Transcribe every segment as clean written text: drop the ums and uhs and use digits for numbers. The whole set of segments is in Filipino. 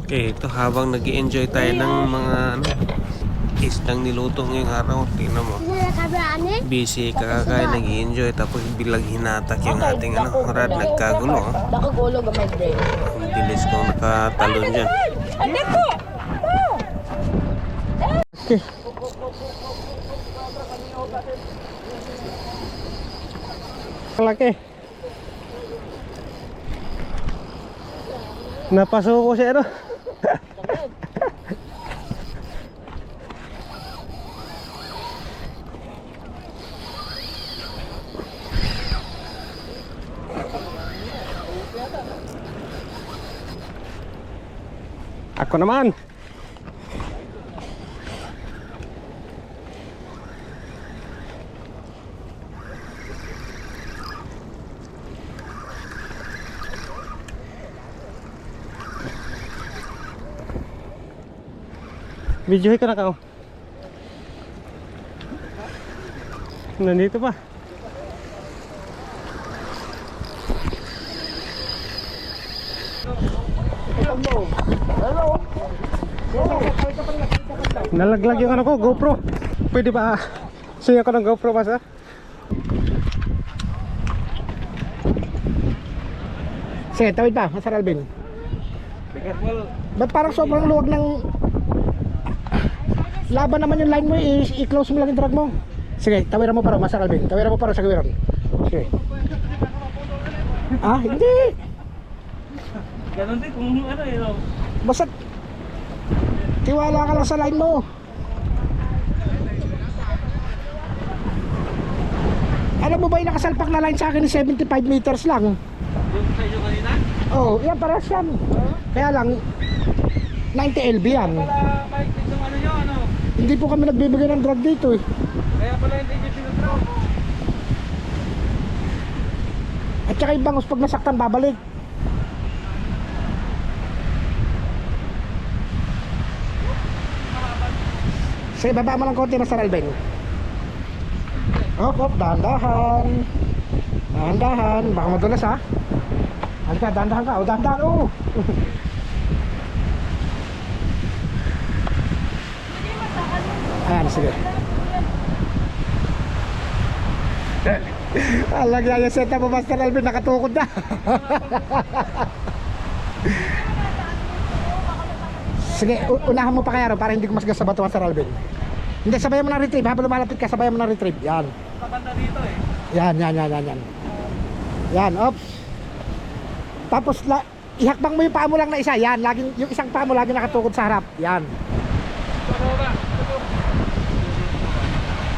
Okay, ito habang nag-i-enjoy tayo ng mga isdang niluto ngayong araw. Tingnan mo. Busy kakakain, nag-i-enjoy tapos bilang hinatak yung ating rad, nagkagulo. Nakagulo gamay brain. Ang bilis kong nakatalon dyan. Okay. Malaki. Napasuko siya ano. Ako naman. Videohin ka na ka. Nandito pa. Nalaglag yung ano ko, GoPro. Pwede ba suya ko ng GoPro pa sa? Sige, tawid pa, Master Alvin. Ba't parang sobrang luwag ng laban naman yung line mo, i-close mo lang yung drag mo. Sige, tawiran mo para, Master Alvin. Tawiran mo para sa gawiran. Sige. Ah, hindi. Ganon din kung ano yun. Basta tiwala ka lang sa line mo. Alam mo ba yung nakasalpak na line sa akin ni 75 meters lang? Yung sa inyo kanina? Oo, yan parehas yan. Kaya lang 90 LB yan. Pala maiklit yung ano nyo, ano? Hindi po kami nagbibigay ng drag dito eh. Kaya pala hindi nyo sinudraw. At saka yung bangus pag nasaktan babalik. Sige, baba mo lang konti, Master Alvin. Hop, hop, dahan-dahan. Dahan-dahan, baka madulas ha. Halika, dahan-dahan ka, o dahan-dahan, o. Ayan, sige. Alagyan yung seta mo, Master Alvin, nakatukod na. Sige, unahan mo pa kaya para hindi ko masgas sa bato, Master Alvin. Hindi, sabayan mo ng retrieve. Habang lumalapit ka, sabayan mo ng retrieve. Yan. Kabanda dito eh. Yan. Yan, ops. Tapos, ihakbang mo yung paa mo lang na isa. Yan, laging, yung isang paa mo lagi nakatukod sa harap. Yan. Ano ba?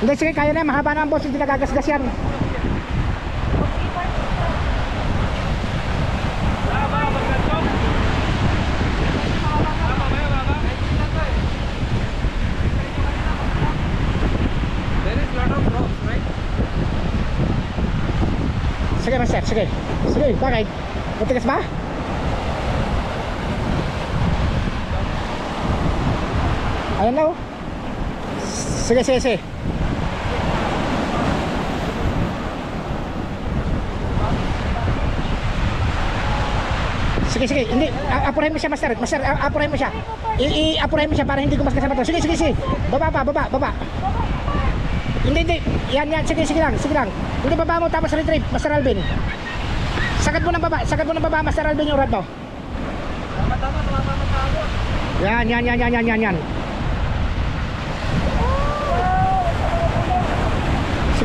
Hindi, sige, kaya na. Mahaba na ang boss, hindi nagagasgas yan. Sige, Master, sige. Sige, bakit? Matigas ba? Ayan na, oh. Sige. Sige. Hindi, apurahin mo siya, Master. Master, apurahin mo siya. I-apurahin mo siya para hindi gumasgas sa bato. Sige. Baba. Hindi. Yan. Sige lang. Hindi, baba mo tapos retrieve, Master Alvin. Sagad mo ng baba, Master Alvin, yung rod mo. Yan.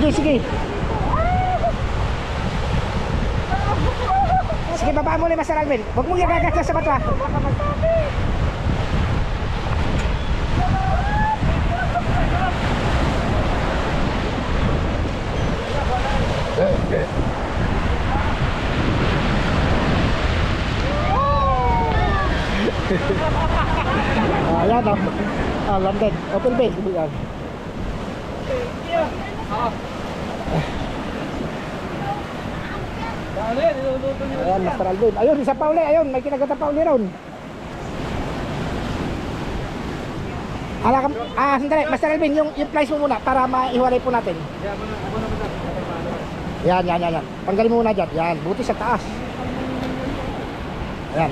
Sige. Sige, baba mo ulit, Master Alvin. Huwag mong gagagas sa bato, ha. Ayan, oh. Landed. Open bay. Yan. Ayan, Master Alvin. Ayun, isa pa uli. Ayun, may kinagata pa uli ron. Sandali, Master Alvin, yung place mo muna para maiwalay po natin. Yan. Tanggalin mo muna dyan. Yan, buti sa taas. Ayan.